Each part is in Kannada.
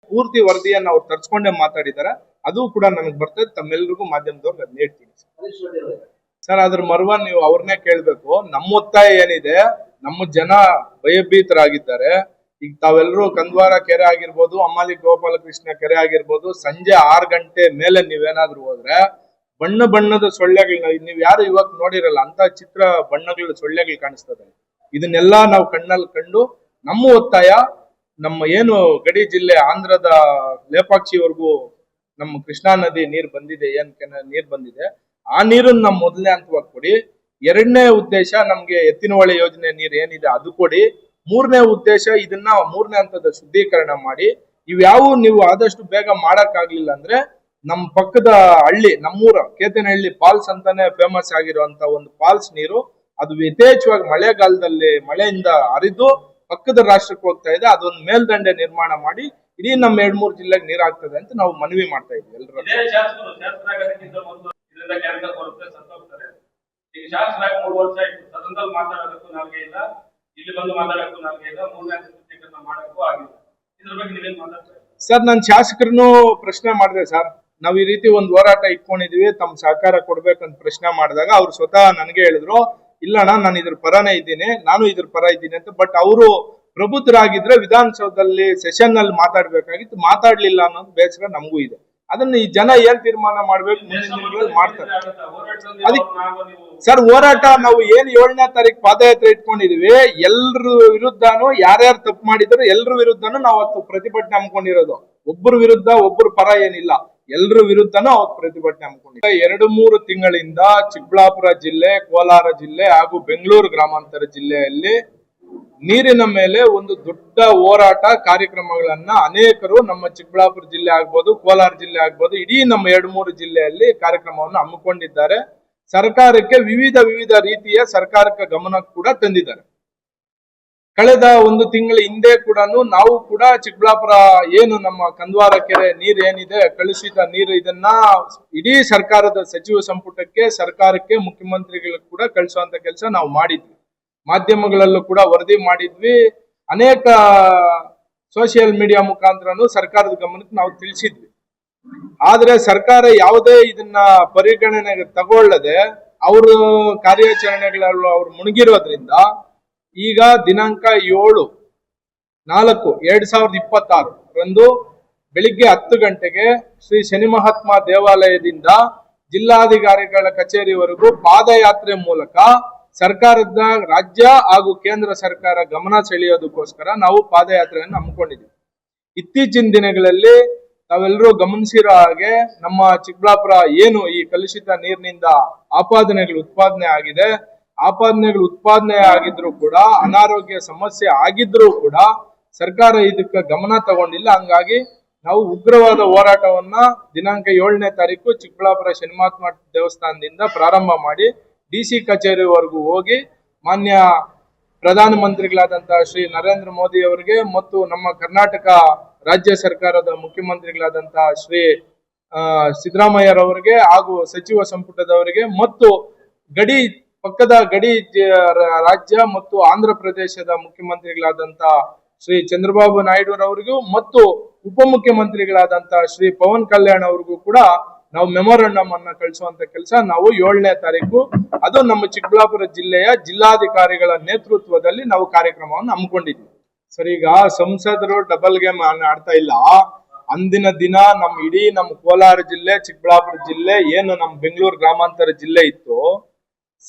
ಪೂರ್ತಿ ವರದಿಯನ್ನು ಅವ್ರು ತರ್ಸ್ಕೊಂಡೇ ಮಾತಾಡಿದ್ದಾರೆ. ಅದು ಕೂಡ ನನಗೆ ಬರ್ತದೆ. ತಮ್ಮೆಲ್ಲರಿಗೂ ಮಾಧ್ಯಮದವ್ರಿಗೆ ಅದನ್ನ ಹೇಳ್ತೀನಿ ಸರ್. ಅದ್ರ ಮರ್ವ ನೀವು ಅವ್ರನ್ನೇ ಕೇಳ್ಬೇಕು. ನಮ್ಮ ಒತ್ತಾಯ ಏನಿದೆ, ನಮ್ಮ ಜನ ಭಯಭೀತರಾಗಿದ್ದಾರೆ. ಈಗ ತಾವೆಲ್ಲರೂ ಕಂದ್ವಾರ ಕೆರೆ ಆಗಿರ್ಬೋದು, ಅಮ್ಮಾಲಿ ಗೋಪಾಲಕೃಷ್ಣ ಕೆರೆ ಆಗಿರ್ಬೋದು, ಸಂಜೆ 6 ಗಂಟೆ ಮೇಲೆ ನೀವೇನಾದ್ರೂ ಹೋದ್ರೆ ಬಣ್ಣ ಬಣ್ಣದ ಸೊಳ್ಳೆಗಳನ್ನ ನೀವ್ ಯಾರು ಇವಾಗ ನೋಡಿರಲ್ಲ ಅಂತ ಚಿತ್ರ ಬಣ್ಣಗಳ ಸೊಳ್ಳೆಗಳು ಕಾಣಿಸ್ತದೆ. ಇದನ್ನೆಲ್ಲಾ ನಾವು ಕಣ್ಣಲ್ಲಿ ಕಂಡು ನಮ್ಮ ಒತ್ತಾಯ, ನಮ್ಮ ಏನು ಗಡಿ ಜಿಲ್ಲೆ ಆಂಧ್ರದ ಲೇಪಾಕ್ಷಿವರೆಗೂ ನಮ್ಮ ಕೃಷ್ಣಾ ನದಿ ನೀರು ಬಂದಿದೆ, ನೀರ್ ಬಂದಿದೆ, ಆ ನೀರನ್ನ ನಮ್ಮ ಮೊದಲನೇ ಹಂತವಾಗಿ ಕೊಡಿ. ಎರಡನೇ ಉದ್ದೇಶ ನಮ್ಗೆ ಎತ್ತಿನಹೊಳೆ ಯೋಜನೆ ನೀರು ಏನಿದೆ ಅದು ಕೊಡಿ. ಮೂರನೇ ಉದ್ದೇಶ ಇದನ್ನ ಮೂರನೇ ಹಂತದ ಶುದ್ಧೀಕರಣ ಮಾಡಿ. ಇವ್ಯಾವು ನೀವು ಆದಷ್ಟು ಬೇಗ ಮಾಡಕ್ಕಾಗ್ಲಿಲ್ಲ ಅಂದ್ರೆ ನಮ್ಮ ಪಕ್ಕದ ಹಳ್ಳಿ, ನಮ್ಮೂರ ಕೇತನಹಳ್ಳಿ ಫಾಲ್ಸ್ ಅಂತಾನೆ ಫೇಮಸ್ ಆಗಿರುವಂತ ಒಂದು ಫಾಲ್ಸ್ ನೀರು ಅದು ಯಥೇಚ್ಛವಾಗಿ ಮಳೆಗಾಲದಲ್ಲಿ ಮಳೆಯಿಂದ ಹರಿದು ಪಕ್ಕದ ರಾಷ್ಟ್ರಕ್ಕೆ ಹೋಗ್ತಾ ಇದೆ. ಅದೊಂದು ಮೇಲ್ದಂಡೆ ನಿರ್ಮಾಣ ಮಾಡಿ ಇಡೀ ನಮ್ಮ 2-3 ಜಿಲ್ಲೆಗೆ ನೀರಾಗ್ತದೆ ಅಂತ ನಾವು ಮನವಿ ಮಾಡ್ತಾ ಇದ್ವಿ ಎಲ್ಲರೂ. ಸರ್, ನಾನು ಶಾಸಕರನ್ನು ಪ್ರಶ್ನೆ ಮಾಡಿದೆ ಸರ್. ನಾವ್ ಈ ರೀತಿ ಒಂದು ಹೋರಾಟ ಇಟ್ಕೊಂಡಿದೀವಿ, ತಮ್ಮ ಸಹಕಾರ ಕೊಡ್ಬೇಕಂತ ಪ್ರಶ್ನೆ ಮಾಡಿದಾಗ ಅವ್ರು ಸ್ವತಃ ನನಗೆ ಹೇಳಿದ್ರು, ಇಲ್ಲಣ್ಣ ನಾನು ಇದ್ರ ಪರನೇ ಇದ್ದೀನಿ, ನಾನು ಇದ್ರ ಪರ ಇದ್ದೀನಿ ಅಂತ. ಬಟ್ ಅವರು ಪ್ರಬುದ್ಧರಾಗಿದ್ರೆ ವಿಧಾನಸೌಧದಲ್ಲಿ ಸೆಷನ್ ನಲ್ಲಿ ಮಾತಾಡ್ಬೇಕಾಗಿತ್ತು, ಮಾತಾಡ್ಲಿಲ್ಲ ಅನ್ನೋದು ಬೇಸರ ನಮಗೂ ಇದೆ. ಅದನ್ನ ಈ ಜನ ಏನ್ ತೀರ್ಮಾನ ಮಾಡ್ಬೇಕು ಮುಂದಿನ ದಿನಗಳಲ್ಲಿ ಮಾಡ್ತಾರೆ. ಅದಕ್ಕೆ ಸರ್ ಹೋರಾಟ ನಾವು ಏನ್ 7ನೇ ತಾರೀಕು ಪಾದಯಾತ್ರೆ ಇಟ್ಕೊಂಡಿದೀವಿ, ಎಲ್ರ ವಿರುದ್ಧನೂ ಯಾರ್ಯಾರು ತಪ್ಪು ಮಾಡಿದ್ರು ಎಲ್ರ ವಿರುದ್ಧನೂ ನಾವು ಅವತ್ತು ಪ್ರತಿಭಟನೆ ಹಮ್ಮಿಕೊಂಡಿರೋದು. ಒಬ್ಬರ ವಿರುದ್ಧ ಒಬ್ಬರ ಪರ ಏನಿಲ್ಲ, ಎಲ್ರ ವಿರುದ್ಧನೂ ಅವತ್ತು ಪ್ರತಿಭಟನೆ ಹಮ್ಮಿಕೊಂಡಿದ್ದೀವಿ. 2-3 ತಿಂಗಳಿಂದ ಚಿಕ್ಕಬಳ್ಳಾಪುರ ಜಿಲ್ಲೆ, ಕೋಲಾರ ಜಿಲ್ಲೆ ಹಾಗೂ ಬೆಂಗಳೂರು ಗ್ರಾಮಾಂತರ ಜಿಲ್ಲೆಯಲ್ಲಿ ನೀರಿನ ಮೇಲೆ ಒಂದು ದೊಡ್ಡ ಹೋರಾಟ ಕಾರ್ಯಕ್ರಮಗಳನ್ನ ಅನೇಕರು ನಮ್ಮ ಚಿಕ್ಕಬಳ್ಳಾಪುರ ಜಿಲ್ಲೆ ಆಗ್ಬೋದು, ಕೋಲಾರ ಜಿಲ್ಲೆ ಆಗ್ಬೋದು, ಇಡೀ ನಮ್ಮ 2-3 ಜಿಲ್ಲೆಯಲ್ಲಿ ಕಾರ್ಯಕ್ರಮವನ್ನು ಹಮ್ಮಿಕೊಂಡಿದ್ದಾರೆ. ಸರ್ಕಾರಕ್ಕೆ ವಿವಿಧ ರೀತಿಯ ಸರ್ಕಾರಕ್ಕೆ ಗಮನ ಕೂಡ ತಂದಿದ್ದಾರೆ. ಕಳೆದ 1 ತಿಂಗಳ ಹಿಂದೆ ಕೂಡ ನಾವು ಕೂಡ ಚಿಕ್ಕಬಳ್ಳಾಪುರ ಏನು ನಮ್ಮ ಕಂದ್ವಾರ ಕೆರೆ ನೀರು ಏನಿದೆ, ಕಲುಷಿತ ನೀರು, ಇದನ್ನ ಇಡೀ ಸರ್ಕಾರದ ಸಚಿವ ಸಂಪುಟಕ್ಕೆ, ಸರ್ಕಾರಕ್ಕೆ, ಮುಖ್ಯಮಂತ್ರಿಗಳಿಗೆ ಕೂಡ ಕಳಿಸುವಂತ ಕೆಲಸ ನಾವು ಮಾಡಿದ್ವಿ. ಮಾಧ್ಯಮಗಳಲ್ಲೂ ಕೂಡ ವರದಿ ಮಾಡಿದ್ವಿ. ಅನೇಕ ಸೋಷಿಯಲ್ ಮೀಡಿಯಾ ಮುಖಾಂತರನು ಸರ್ಕಾರದ ಗಮನಕ್ಕೆ ನಾವು ತಿಳಿಸಿದ್ವಿ. ಆದ್ರೆ ಸರ್ಕಾರ ಯಾವುದೇ ಇದನ್ನ ಪರಿಗಣನೆಗೆ ತಗೊಳ್ಳದೆ ಅವರು ಕಾರ್ಯಾಚರಣೆಗಳಲ್ಲಿ ಅವ್ರು ಮುಳುಗಿರೋದ್ರಿಂದ ಈಗ ದಿನಾಂಕ 7/4/2026 ರಂದು ಬೆಳಿಗ್ಗೆ 10 ಗಂಟೆಗೆ ಶ್ರೀ ಶನಿ ಮಹಾತ್ಮ ದೇವಾಲಯದಿಂದ ಜಿಲ್ಲಾಧಿಕಾರಿಗಳ ಕಚೇರಿವರೆಗೂ ಪಾದಯಾತ್ರೆ ಮೂಲಕ ಸರ್ಕಾರದ ರಾಜ್ಯ ಹಾಗೂ ಕೇಂದ್ರ ಸರ್ಕಾರ ಗಮನ ಸೆಳೆಯೋದಕ್ಕೋಸ್ಕರ ನಾವು ಪಾದಯಾತ್ರೆಯನ್ನು ಹಮ್ಮಿಕೊಂಡಿದ್ದೀವಿ. ಇತ್ತೀಚಿನ ದಿನಗಳಲ್ಲಿ ತಾವೆಲ್ಲರೂ ಗಮನಿಸಿರೋ ಹಾಗೆ ನಮ್ಮ ಚಿಕ್ಕಬಳ್ಳಾಪುರ ಏನು ಈ ಕಲುಷಿತ ನೀರಿನಿಂದ ಆಪಾದನೆಗಳು ಉತ್ಪಾದನೆ ಆಗಿದೆ, ಆಪಾದನೆಗಳು ಉತ್ಪಾದನೆ ಆಗಿದ್ರು ಕೂಡ, ಅನಾರೋಗ್ಯ ಸಮಸ್ಯೆ ಆಗಿದ್ರು ಕೂಡ ಸರ್ಕಾರ ಇದಕ್ಕೆ ಗಮನ ತಗೊಂಡಿಲ್ಲ. ಹಂಗಾಗಿ ನಾವು ಉಗ್ರವಾದ ಹೋರಾಟವನ್ನ ದಿನಾಂಕ 7ನೇ ತಾರೀಕು ಚಿಕ್ಕಬಳ್ಳಾಪುರ ಶನಿಮಹಾತ್ಮ ದೇವಸ್ಥಾನದಿಂದ ಪ್ರಾರಂಭ ಮಾಡಿ DC ಕಚೇರಿವರೆಗೂ ಹೋಗಿ ಮಾನ್ಯ ಪ್ರಧಾನ ಮಂತ್ರಿಗಳಾದಂತಹ ಶ್ರೀ ನರೇಂದ್ರ ಮೋದಿ ಅವರಿಗೆ ಮತ್ತು ನಮ್ಮ ಕರ್ನಾಟಕ ರಾಜ್ಯ ಸರ್ಕಾರದ ಮುಖ್ಯಮಂತ್ರಿಗಳಾದಂತಹ ಶ್ರೀ ಸಿದ್ದರಾಮಯ್ಯರವರಿಗೆ ಹಾಗೂ ಸಚಿವ ಸಂಪುಟದವರಿಗೆ ಮತ್ತು ಪಕ್ಕದ ಗಡಿ ರಾಜ್ಯ ಮತ್ತು ಆಂಧ್ರ ಪ್ರದೇಶದ ಮುಖ್ಯಮಂತ್ರಿಗಳಾದಂತಹ ಶ್ರೀ ಚಂದ್ರಬಾಬು ನಾಯ್ಡುರವರಿಗೂ ಮತ್ತು ಉಪಮುಖ್ಯಮಂತ್ರಿಗಳಾದಂತಹ ಶ್ರೀ ಪವನ್ ಕಲ್ಯಾಣ್ ಅವರಿಗೂ ಕೂಡ ನಾವು ಮೆಮೊರಂಡಮ್ ಅನ್ನ ಕಳಿಸುವಂತ ಕೆಲಸ ನಾವು 7ನೇ ತಾರೀಕು ಅದು ನಮ್ಮ ಚಿಕ್ಕಬಳ್ಳಾಪುರ ಜಿಲ್ಲೆಯ ಜಿಲ್ಲಾಧಿಕಾರಿಗಳ ನೇತೃತ್ವದಲ್ಲಿ ನಾವು ಕಾರ್ಯಕ್ರಮವನ್ನು ಹಮ್ಮಿಕೊಂಡಿದ್ವಿ. ಸರ್, ಈಗ ಸಂಸದರು ಡಬಲ್ ಗೇಮ್ ಆಡ್ತಾ ಇಲ್ಲ. ಅಂದಿನ ದಿನ ಇಡೀ ನಮ್ಮ ಕೋಲಾರ ಜಿಲ್ಲೆ, ಚಿಕ್ಕಬಳ್ಳಾಪುರ ಜಿಲ್ಲೆ, ಏನು ನಮ್ಮ ಬೆಂಗಳೂರು ಗ್ರಾಮಾಂತರ ಜಿಲ್ಲೆ ಇತ್ತು,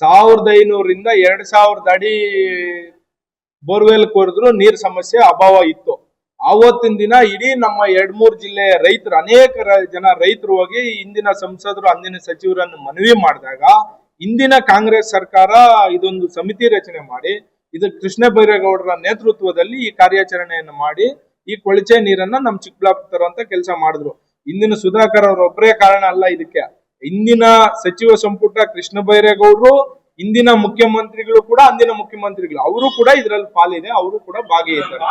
1500ರಿಂದ 2000 ಅಡಿ ಬೋರ್ವೆಲ್ ಕೊರೆದ್ರು ನೀರ್ ಸಮಸ್ಯೆ ಅಭಾವ ಇತ್ತು. ಆವತ್ತಿನ ದಿನ ಇಡೀ ನಮ್ಮ 2-3 ಜಿಲ್ಲೆಯ ರೈತರು, ಅನೇಕ ಜನ ರೈತರು ಹೋಗಿ ಇಂದಿನ ಸಂಸದರು, ಅಂದಿನ ಸಚಿವರನ್ನು ಮನವಿ ಮಾಡಿದಾಗ ಇಂದಿನ ಕಾಂಗ್ರೆಸ್ ಸರ್ಕಾರ ಇದೊಂದು ಸಮಿತಿ ರಚನೆ ಮಾಡಿ ಇದು ಕೃಷ್ಣ ಬೈರೇಗೌಡರ ನೇತೃತ್ವದಲ್ಲಿ ಈ ಕಾರ್ಯಾಚರಣೆಯನ್ನು ಮಾಡಿ ಈ ಕೊಳಚೆ ನೀರನ್ನ ನಮ್ಮ ಚಿಕ್ಕಬಳ್ಳಾಪುರ ತರುವಂತ ಕೆಲಸ ಮಾಡಿದ್ರು. ಇಂದಿನ ಸುಧಾಕರ್ ಅವರೊಬ್ಬರೇ ಕಾರಣ ಅಲ್ಲ ಇದಕ್ಕೆ. ಇಂದಿನ ಸಚಿವ ಸಂಪುಟ ಕೃಷ್ಣ ಬೈರೇಗೌಡರು, ಇಂದಿನ ಮುಖ್ಯಮಂತ್ರಿಗಳು ಕೂಡ, ಅಂದಿನ ಮುಖ್ಯಮಂತ್ರಿಗಳು ಅವರು ಕೂಡ ಇದರಲ್ಲಿ ಪಾಲಿದೆ, ಅವರು ಕೂಡ ಭಾಗಿಯಾಗಿದ್ದಾರೆ.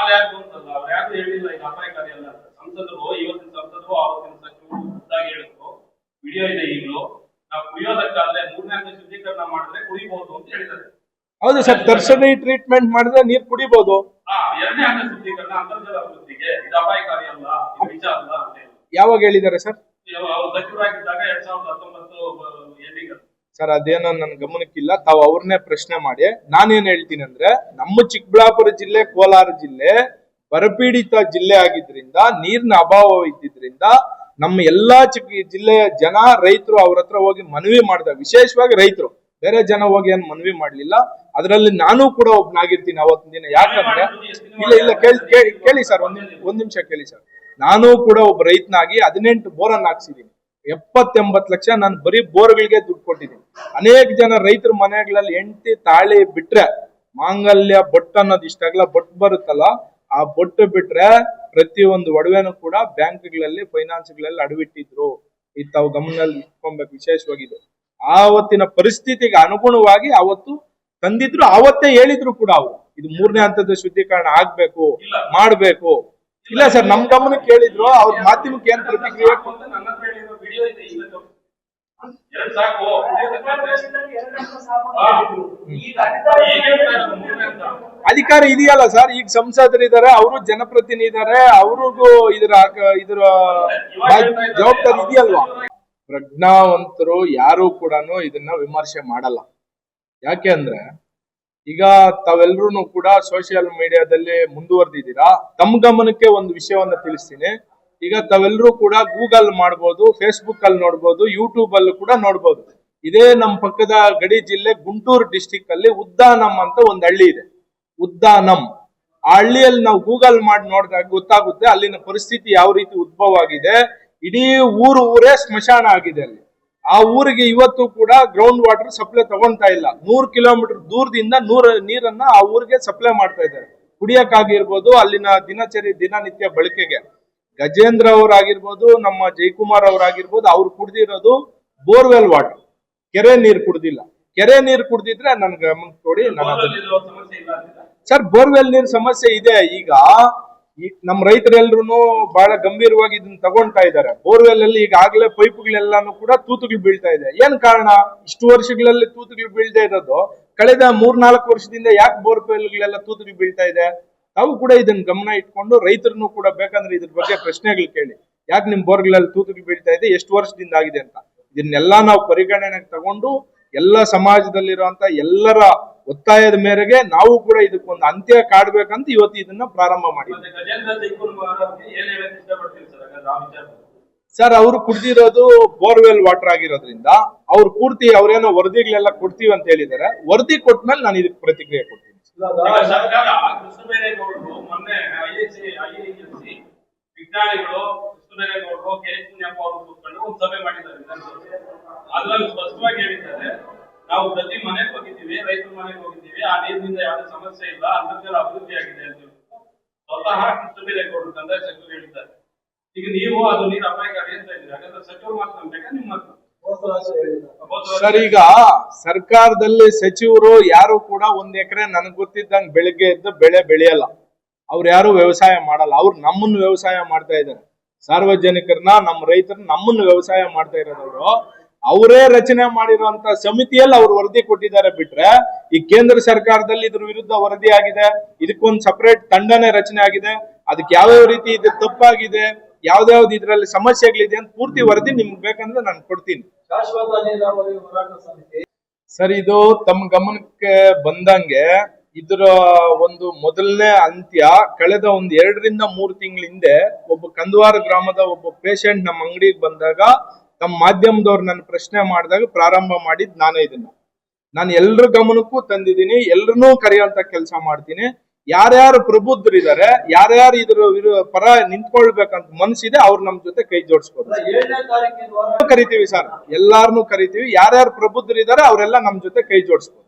ಹೌದು ಸರ್, ತರ್ಸರಿ ಟ್ರೀಟ್ಮೆಂಟ್ ಮಾಡಿದ್ರೆ ನೀರು ಕುಡಿಬಹುದು. ಯಾವಾಗ ಹೇಳಿದ್ದಾರೆ ಸರ್? ಸಚಿವರಾಗಿದ್ದಾಗ 2019 ಎಂಡಿಂಗ್. ಸರ್ ಅದೇನೋ ನನ್ನ ಗಮನಕ್ಕಿಲ್ಲ, ತಾವು ಅವ್ರನ್ನೇ ಪ್ರಶ್ನೆ ಮಾಡಿ. ನಾನೇನ್ ಹೇಳ್ತೀನಿ ಅಂದ್ರೆ, ನಮ್ಮ ಚಿಕ್ಕಬಳ್ಳಾಪುರ ಜಿಲ್ಲೆ, ಕೋಲಾರ ಜಿಲ್ಲೆ ಬರಪೀಡಿತ ಜಿಲ್ಲೆ ಆಗಿದ್ರಿಂದ, ನೀರಿನ ಅಭಾವ ಇದ್ದಿದ್ರಿಂದ ನಮ್ಮ ಎಲ್ಲಾ ಜಿಲ್ಲೆಯ ಜನ, ರೈತರು ಅವ್ರ ಹತ್ರ ಹೋಗಿ ಮನವಿ ಮಾಡಿದ, ವಿಶೇಷವಾಗಿ ರೈತರು, ಬೇರೆ ಜನ ಹೋಗಿ ಏನ್ ಮನವಿ ಮಾಡ್ಲಿಲ್ಲ. ಅದರಲ್ಲಿ ನಾನು ಕೂಡ ಒಬ್ನಾಗಿರ್ತೀನಿ ಅವತ್ತಿನ ದಿನ. ಯಾಕಂದ್ರೆ ಇಲ್ಲ ಕೇಳಿ ಸರ್, ಒಂದ್ ನಿಮಿಷ ಕೇಳಿ ಸರ್. ನಾನು ಕೂಡ ಒಬ್ಬ ರೈತನಾಗಿ 18 ಬೋರನ್ನ ಹಾಕ್ಸಿದೀನಿ. 70-80 ಲಕ್ಷ ನಾನು ಬರೀ ಬೋರ್ಗಳಿಗೆ ದುಡ್ಡು ಕೊಟ್ಟಿದ್ದೀನಿ. ಅನೇಕ ಜನ ರೈತರ ಮನೆಗಳಲ್ಲಿ ಹೆಂಡತಿ ತಾಳಿ ಬಿಟ್ರೆ, ಮಾಂಗಲ್ಯ ಬೊಟ್ಟು ಅನ್ನೋದು ಇಷ್ಟಾಗಲ್ಲ ಬೊಟ್ಟು ಬರುತ್ತಲ್ಲ, ಆ ಬೊಟ್ಟು ಬಿಟ್ರೆ ಪ್ರತಿಯೊಂದು ಒಡವೆನೂ ಕೂಡ ಬ್ಯಾಂಕ್ಗಳಲ್ಲಿ, ಫೈನಾನ್ಸ್ಗಳಲ್ಲಿ ಅಡವಿಟ್ಟಿದ್ರು. ಇದು ತಾವು ಗಮನದಲ್ಲಿ ಇಟ್ಕೊಬೇಕು ವಿಶೇಷವಾಗಿದೆ. ಆವತ್ತಿನ ಪರಿಸ್ಥಿತಿಗೆ ಅನುಗುಣವಾಗಿ ಅವತ್ತು ತಂದಿದ್ರು, ಅವತ್ತೇ ಹೇಳಿದ್ರು ಕೂಡ ಅವರು, ಇದು 3ನೇ ಹಂತದ ಶುದ್ಧೀಕರಣ ಆಗ್ಬೇಕು, ಮಾಡ್ಬೇಕು. ಇಲ್ಲ ಸರ್, ನಮ್ ಗಮನಕ್ಕೆ ಹೇಳಿದ್ರು. ಅವ್ರ ಮಾಧ್ಯಮಕ್ಕೆ ಏನ್ ಪ್ರತಿಕ್ರಿಯೆ? ಅಧಿಕಾರ ಇದೆಯಲ್ಲ ಸರ್, ಈಗ ಸಂಸದರಿದ್ದಾರೆ, ಅವರು ಜನಪ್ರತಿನಿಧಿದ್ದಾರೆ, ಅವ್ರಿಗೂ ಇದರ ಜವಾಬ್ದಾರಿ ಇದೆಯಲ್ವಾ? ಪ್ರಜ್ಞಾವಂತರು ಯಾರು ಕೂಡ ಇದನ್ನ ವಿಮರ್ಶೆ ಮಾಡಲ್ಲ. ಯಾಕೆ ಅಂದ್ರೆ, ಈಗ ತಾವೆಲ್ಲರೂ ಕೂಡ ಸೋಷಿಯಲ್ ಮೀಡಿಯಾದಲ್ಲಿ ಮುಂದುವರೆದಿದ್ದೀರಾ. ತಮ್ಮ ಗಮನಕ್ಕೆ ಒಂದು ವಿಷಯವನ್ನ ತಿಳಿಸ್ತೀನಿ. ಈಗ ತಾವೆಲ್ಲರೂ ಕೂಡ ಗೂಗಲ್ ಮಾಡ್ಬೋದು, ಫೇಸ್ಬುಕ್ ಅಲ್ಲಿ ನೋಡ್ಬೋದು, ಯೂಟ್ಯೂಬ್ ಅಲ್ಲೂ ಕೂಡ ನೋಡ್ಬೋದು. ಇದೇ ನಮ್ಮ ಪಕ್ಕದ ಗಡಿ ಜಿಲ್ಲೆ ಗುಂಟೂರು ಡಿಸ್ಟಿಕ್ ಅಲ್ಲಿ ಉದ್ದಾನಂ ಅಂತ ಒಂದು ಹಳ್ಳಿ ಇದೆ. ಉದ್ದಾನಂ, ಆ ಹಳ್ಳಿಯಲ್ಲಿ ನಾವು ಗೂಗಲ್ ಮಾಡಿ ನೋಡಿದಾಗ ಗೊತ್ತಾಗುತ್ತೆ ಅಲ್ಲಿನ ಪರಿಸ್ಥಿತಿ ಯಾವ ರೀತಿ ಉದ್ಭವ ಆಗಿದೆ. ಇಡೀ ಊರೇ ಸ್ಮಶಾನ ಆಗಿದೆ ಅಲ್ಲಿ. ಆ ಊರಿಗೆ ಇವತ್ತು ಕೂಡ ಗ್ರೌಂಡ್ ವಾಟರ್ ಸಪ್ಲೈ ತಗೊಂತಾ ಇಲ್ಲ. 100 ಕಿಲೋಮೀಟರ್ ದೂರದಿಂದ ನೀರನ್ನ ಆ ಊರಿಗೆ ಸಪ್ಲೈ ಮಾಡ್ತಾ ಇದ್ದಾರೆ, ಕುಡಿಯಕ್ಕಾಗಿರ್ಬೋದು, ಅಲ್ಲಿನ ದಿನನಿತ್ಯ ಬಳಕೆಗೆ. ಗಜೇಂದ್ರ ಅವರಾಗಿರ್ಬೋದು, ನಮ್ಮ ಜಯಕುಮಾರ್ ಅವರಾಗಿರ್ಬೋದು, ಅವ್ರು ಕುಡ್ದಿರೋದು ಬೋರ್ವೆಲ್ ವಾಟರ್, ಕೆರೆ ನೀರು ಕುಡ್ದಿಲ್ಲ. ಕೆರೆ ನೀರು ಕುಡ್ದಿದ್ರೆ ನನ್ ಗಮನ ಕೊಡಿ. ಸರ್, ಬೋರ್ವೆಲ್ ನೀರ್ ಸಮಸ್ಯೆ ಇದೆ. ಈಗ ನಮ್ಮ ರೈತರೆಲ್ಲರೂ ಬಹಳ ಗಂಭೀರವಾಗಿ ಇದನ್ನ ತಗೊಂತಾ ಇದ್ದಾರೆ. ಬೋರ್ವೆಲ್ ಅಲ್ಲಿ ಈಗಾಗಲೇ ಪೈಪ್ಗಳೆಲ್ಲಾನು ಕೂಡ ತೂತುಗಳು ಬೀಳ್ತಾ ಇದೆ. ಏನ್ ಕಾರಣ? ಇಷ್ಟು ವರ್ಷಗಳಲ್ಲಿ ತೂತುಗಳು ಬೀಳ್ದೇ ಇರೋದು, ಕಳೆದ 3-4 ವರ್ಷದಿಂದ ಯಾಕೆ ಬೋರ್ವೆಲ್ಗಳೆಲ್ಲ ತೂತುಗಳು ಬೀಳ್ತಾ ಇದೆ? ತಾವು ಕೂಡ ಇದನ್ನ ಗಮನ ಇಟ್ಕೊಂಡು ರೈತರನ್ನು ಕೂಡ ಬೇಕಂದ್ರೆ ಇದ್ರ ಬಗ್ಗೆ ಪ್ರಶ್ನೆಗಳು ಕೇಳಿ. ಯಾಕೆ ನಿಮ್ ಬೋರ್ಗಳಲ್ಲಿ ತೂತುಗಳು ಬೀಳ್ತಾ ಇದೆ, ಎಷ್ಟು ವರ್ಷದಿಂದ ಆಗಿದೆ ಅಂತ. ಇದನ್ನೆಲ್ಲಾ ನಾವು ಪರಿಗಣನೆಗೆ ತಗೊಂಡು ಎಲ್ಲ ಸಮಾಜದಲ್ಲಿರುವಂತ ಎಲ್ಲರ ಒತ್ತಾಯದ ಮೇರೆಗೆ ನಾವು ಕೂಡ ಇದಕ್ಕೊಂದು ಅಂತ್ಯ ಕಾಡ್ಬೇಕಂತ ಇವತ್ತು ಇದನ್ನ ಪ್ರಾರಂಭ ಮಾಡಿದ್ವಿ. ಸರ್, ಅವರು ಕುಡ್ದಿರೋದು ಬೋರ್ವೆಲ್ ವಾಟರ್ ಆಗಿರೋದ್ರಿಂದ ಅವ್ರು ಪೂರ್ತಿ ಅವ್ರೇನೋ ವರದಿಗಳೆಲ್ಲ ಕೊಡ್ತೀವಿ ಅಂತ ಹೇಳಿದ್ದಾರೆ. ವರದಿ ಕೊಟ್ಮೇಲೆ ನಾನು ಇದಕ್ಕೆ ಪ್ರತಿಕ್ರಿಯೆ ಕೊಡ್ತೀನಿ. ವಿಜ್ಞಾನಿಗಳು ಕೃಷ್ಣಬೈರೇಗೌಡರು, ಕೆ.ಎಚ್. ಅವರು ಕೂತ್ಕೊಂಡು ಒಂದು ಸಭೆ ಮಾಡಿದ್ದಾರೆ. ಅದ್ರಲ್ಲಿ ಸ್ಪಷ್ಟವಾಗಿ ಹೇಳಿದ್ದಾರೆ, ನಾವು ಪ್ರತಿ ಮನೆಗೆ ಹೋಗಿದ್ದೀವಿ, ರೈತರ ಮನೆಗೆ ಹೋಗಿದ್ದೀವಿ, ಆ ನೀರಿನಿಂದ ಯಾವುದೇ ಸಮಸ್ಯೆ ಇಲ್ಲ, ಅಂತರ್ಜಲ ಅಭಿವೃದ್ಧಿ ಆಗಿದೆ ಅಂತ ಸ್ವತಃ ಕೃಷ್ಣಬೈರೇಗೌಡರು ಕಂದಾಯ ಸಚಿವರು ಹೇಳಿದ್ದಾರೆ. ಈಗ ನೀವು ಅದು ನೀರು ಅಪಾಯಕಾರಿ ಅಂತ ಇದ್ದೀರಿ, ಹಾಗಾದ್ರೆ ಸಚಿವರು ಮಾತನಾಡ್ಬೇಕಾ ನಿಮ್ಮ ಮಾತು? ಸರ್, ಈಗ ಸರ್ಕಾರದಲ್ಲಿ ಸಚಿವರು ಯಾರು ಕೂಡ 1 ಎಕರೆ ನನಗೆ ಗೊತ್ತಿದ್ದಂಗೆ ಬೆಳಿಗ್ಗೆ ಎದ್ದು ಬೆಳೆ ಬೆಳೆಯಲ್ಲ. ಅವ್ರು ಯಾರು ವ್ಯವಸಾಯ ಮಾಡಲ್ಲ. ಅವ್ರು ನಮ್ಮನ್ನು ವ್ಯವಸಾಯ ಮಾಡ್ತಾ ಇದ್ದಾರೆ. ಸಾರ್ವಜನಿಕರನ್ನ, ನಮ್ಮ ರೈತರನ್ನ, ನಮ್ಮನ್ನು ವ್ಯವಸಾಯ ಮಾಡ್ತಾ ಇರೋದವರು. ಅವರೇ ರಚನೆ ಮಾಡಿರುವಂತ ಸಮಿತಿಯಲ್ಲಿ ಅವ್ರು ವರದಿ ಕೊಟ್ಟಿದ್ದಾರೆ. ಬಿಟ್ರೆ ಈ ಕೇಂದ್ರ ಸರ್ಕಾರದಲ್ಲಿ ಇದ್ರ ವಿರುದ್ಧ ವರದಿ ಆಗಿದೆ, ಇದಕ್ಕೊಂದು ಸಪರೇಟ್ ತಂಡನೇ ರಚನೆ ಆಗಿದೆ. ಅದಕ್ಕೆ ಯಾವ್ಯಾವ ರೀತಿ ಇದು ತಪ್ಪಾಗಿದೆ, ಯಾವ್ದಾವ್ದು ಇದ್ರಲ್ಲಿ ಸಮಸ್ಯೆಗಳಿದೆ ಅಂತ ಪೂರ್ತಿ ವರದಿ ನಿಮ್ಗೆ ಬೇಕಂದ್ರೆ ನಾನು ಕೊಡ್ತೀನಿ. ಸರ್, ಇದು ತಮ್ಮ ಗಮನಕ್ಕೆ ಬಂದಂಗೆ ಇದರ ಒಂದು ಮೊದಲನೇ ಅಂತ್ಯ ಕಳೆದ 2-3 ತಿಂಗಳ ಹಿಂದೆ ಒಬ್ಬ ಕಂದವಾರ ಗ್ರಾಮದ ಒಬ್ಬ ಪೇಷಂಟ್ ನಮ್ಮ ಅಂಗಡಿಗೆ ಬಂದಾಗ ತಮ್ಮ ಮಾಧ್ಯಮದವ್ರು ನನ್ನ ಪ್ರಶ್ನೆ ಮಾಡಿದಾಗ ಪ್ರಾರಂಭ ಮಾಡಿದ್ ನಾನೇ. ಇದನ್ನ ನಾನು ಎಲ್ರ ಗಮನಕ್ಕೂ ತಂದಿದ್ದೀನಿ, ಎಲ್ರನ್ನೂ ಕರೆಯುವಂತ ಕೆಲಸ ಮಾಡ್ತೀನಿ. ಯಾರ್ಯಾರು ಪ್ರಬುದ್ಧರಿದ್ದಾರೆ, ಯಾರ್ಯಾರು ಇದ್ರ ಪರ ನಿಂತ್ಕೊಳ್ಬೇಕಂತ ಮನಸ್ಸಿದೆ, ಅವ್ರು ನಮ್ ಜೊತೆ ಕೈ ಜೋಡಿಸ್ಬೋದು. ಕರಿತೀವಿ ಸರ್, ಎಲ್ಲಾರನ್ನೂ ಕರಿತೀವಿ. ಯಾರ್ಯಾರು ಪ್ರಬುದ್ಧರಿದ್ದಾರೆ ಅವರೆಲ್ಲ ನಮ್ ಜೊತೆ ಕೈ ಜೋಡಿಸ್ಬೋದು.